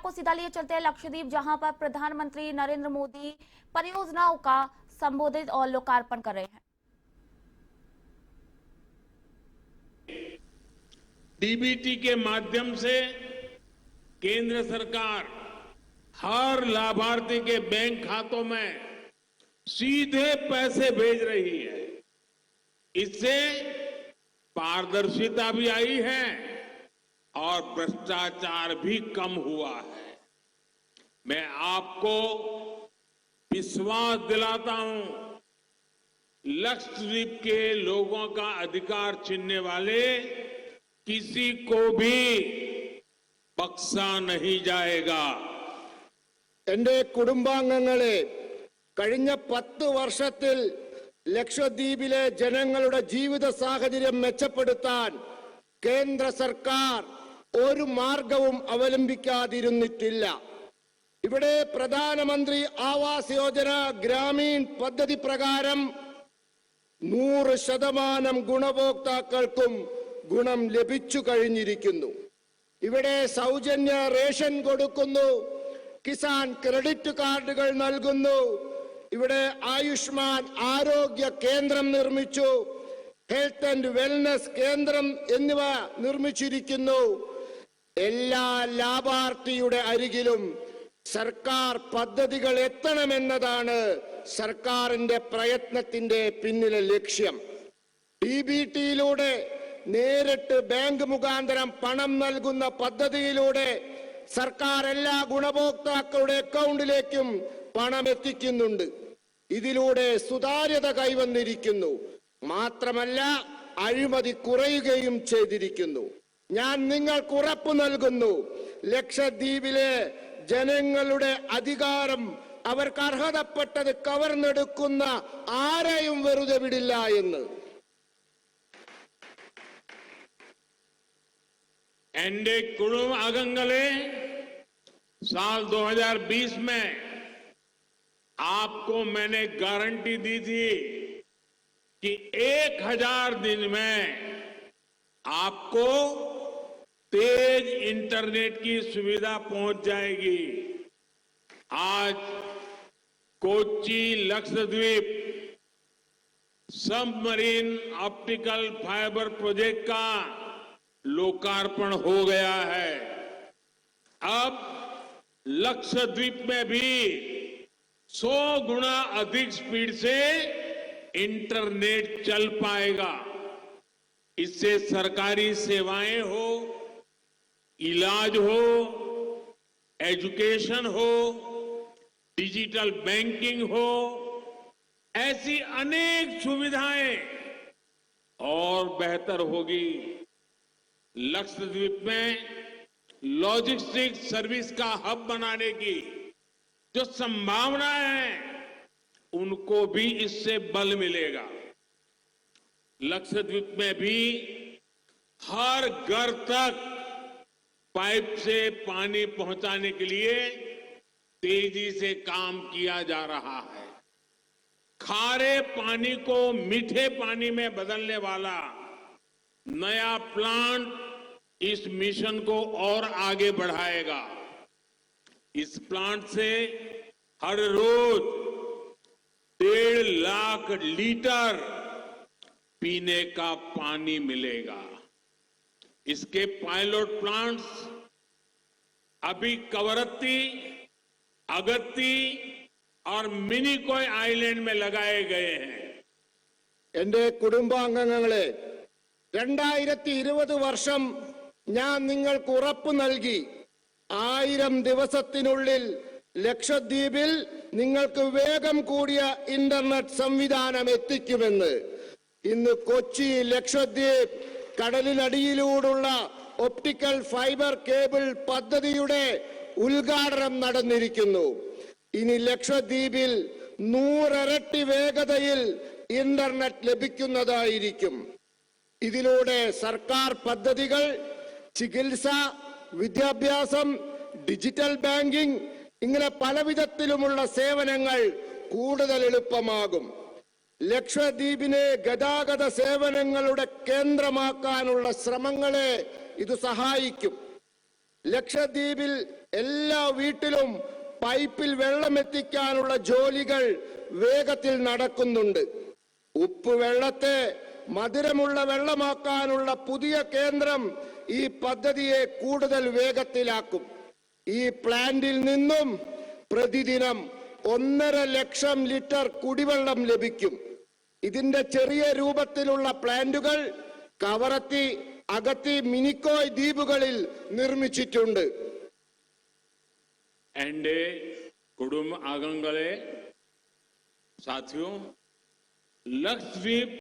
को सीधा लिए चलते हैं लक्षद्वीप, जहां पर प्रधानमंत्री नरेंद्र मोदी परियोजनाओं का संबोधित और लोकार्पण कर रहे हैं। डीबीटी के माध्यम से केंद्र सरकार हर लाभार्थी के बैंक खातों में सीधे पैसे भेज रही है। इससे पारदर्शिता भी आई है और भ्रष्टाचार भी कम हुआ है। मैं आपको विश्वास दिलाता हूं, लक्षद्वीप के लोगों का अधिकार छीनने वाले किसी को भी बख्शा नहीं जाएगा। എന്റെ കുടുംബാംഗങ്ങളെ, കഴിഞ്ഞ 10 വർഷത്തിൽ ലക്ഷദ്വീപിലെ ജനങ്ങളുടെ ജീവിത സാഹചര്യം മെച്ചപ്പെടുത്താൻ കേന്ദ്ര സർക്കാർ ഒരു മാർഗവും അവലംബിക്കാതിരുന്നിട്ടില്ല. ഇവിടെ പ്രധാനമന്ത്രി ആവാസ് യോജന ഗ്രാമീൺ പദ്ധതി പ്രകാരം 100% ഗുണഭോക്താക്കൾക്കും ഗുണം ലഭിച്ചു കഴിഞ്ഞിരിക്കുന്നു. ഇവിടെ സൗജന്യ റേഷൻ കൊടുക്കുന്നു, കിസാൻ ക്രെഡിറ്റ് കാർഡുകൾ നൽകുന്നു, ഇവിടെ ആയുഷ്മാൻ ആരോഗ്യ കേന്ദ്രം നിർമ്മിച്ചു, ഹെൽത്ത് ആൻഡ് വെൽനസ് കേന്ദ്രം എന്നിവ നിർമ്മിച്ചിരിക്കുന്നു. എല്ലാ ലാഭാർത്ഥിയുടെ അരികിലും സർക്കാർ പദ്ധതികൾ എത്തണമെന്നതാണ് സർക്കാരിന്റെ പ്രയത്നത്തിന്റെ പിന്നിലെ ലക്ഷ്യം. ഡിബിടിയിലൂടെ നേരിട്ട് ബാങ്ക് മുഖാന്തരം പണം നൽകുന്ന പദ്ധതിയിലൂടെ സർക്കാർ എല്ലാ ഗുണഭോക്താക്കളുടെ അക്കൗണ്ടിലേക്കും പണം എത്തിക്കുന്നുണ്ട്. ഇതിലൂടെ സുതാര്യത കൈവന്നിരിക്കുന്നു. മാത്രമല്ല, അഴിമതി കുറയുകയും ചെയ്തിരിക്കുന്നു. ഞാൻ നിങ്ങൾക്ക് ഉറപ്പു നൽകുന്നു, ലക്ഷദ്വീപിലെ ജനങ്ങളുടെ അധികാരം അവർക്ക് അർഹതപ്പെട്ടത് കവർന്നെടുക്കുന്ന ആരെയും വെറുതെ വിടില്ല എന്ന്. എന്റെ കുടുംബാംഗങ്ങളെ, साल 2020 में आपको मैंने गारंटी दी थी कि 1000 दिन में आपको तेज इंटरनेट की सुविधा पहुंच जाएगी। आज Kochi Lakshadweep submarine optical fibre project का लोकार्पण हो गया है। अब लक्षद्वीप में भी 100 गुना अधिक स्पीड से इंटरनेट चल पाएगा। इससे सरकारी सेवाएं हो, इलाज हो, एजुकेशन हो, डिजिटल बैंकिंग हो, ऐसी अनेक सुविधाएं और बेहतर होगी। लक्षद्वीप में लॉजिस्टिक सर्विस का हब बनाने की जो संभावना है, उनको भी इससे बल मिलेगा। लक्षद्वीप में भी हर घर तक पाइप से पानी पहुंचाने के लिए तेजी से काम किया जा रहा है। खारे पानी को मीठे पानी में बदलने वाला नया प्लांट इस मिशन को और आगे बढ़ाएगा। इस प्लांट से हर रोज 1.5 लाख लीटर पीने का पानी मिलेगा। इसके पायलट प्लांट्स अभी कवरत्ती, अगत्ती और मिनिकॉय आइलैंड में लगाए गए हैं। എന്റെ കുടുംബാംഗങ്ങളെ, 2020 വർഷം ഞാൻ നിങ്ങൾക്ക് ഉറപ്പ് നൽകി, 1000 ദിവസത്തിനുള്ളിൽ ലക്ഷദ്വീപിൽ നിങ്ങൾക്ക് വേഗം കൂടിയ ഇന്റർനെറ്റ് സംവിധാനം എത്തിക്കുമെന്ന്. ഇന്ന് കൊച്ചി ലക്ഷദ്വീപ് കടലിനടിയിലൂടെയുള്ള ഒപ്റ്റിക്കൽ ഫൈബർ കേബിൾ പദ്ധതിയുടെ ഉദ്ഘാടനം നടന്നിരിക്കുന്നു. ഇനി ലക്ഷദ്വീപിൽ 100 ഇരട്ടി വേഗതയിൽ ഇന്റർനെറ്റ് ലഭിക്കുന്നതായിരിക്കും. ഇതിലൂടെ സർക്കാർ പദ്ധതികൾ, ചികിത്സ, വിദ്യാഭ്യാസം, ഡിജിറ്റൽ ബാങ്കിംഗ് ഇങ്ങനെ പലവിധത്തിലുമുള്ള സേവനങ്ങൾ കൂടുതൽ എളുപ്പമാകും. ലക്ഷദ്വീപിനെ ഗതാഗത സേവനങ്ങളുടെ കേന്ദ്രമാക്കാനുള്ള ശ്രമങ്ങളെ ഇത് സഹായിക്കും. ലക്ഷദ്വീപിൽ എല്ലാ വീട്ടിലും പൈപ്പിൽ വെള്ളം എത്തിക്കാനുള്ള ജോലികൾ വേഗത്തിൽ നടക്കുന്നുണ്ട്. ഉപ്പ് വെള്ളത്തെ മധുരമുള്ള വെള്ളമാക്കാനുള്ള പുതിയ കേന്ദ്രം ഈ പദ്ധതിയെ കൂടുതൽ വേഗത്തിലാക്കും. ഈ പ്ലാന്റിൽ നിന്നും പ്രതിദിനം 1.5 ലക്ഷം ലിറ്റർ കുടിവെള്ളം ലഭിക്കും. ഇതിന്റെ ചെറിയ രൂപത്തിലുള്ള പ്ലാന്റുകൾ കവറത്തി, അഗത്തി, മിനിക്കോയ് ദ്വീപുകളിൽ നിർമ്മിച്ചിട്ടുണ്ട്. എന്റെ കുടുംബ അംഗങ്ങളെ, സാथियों, लक्षद्वीप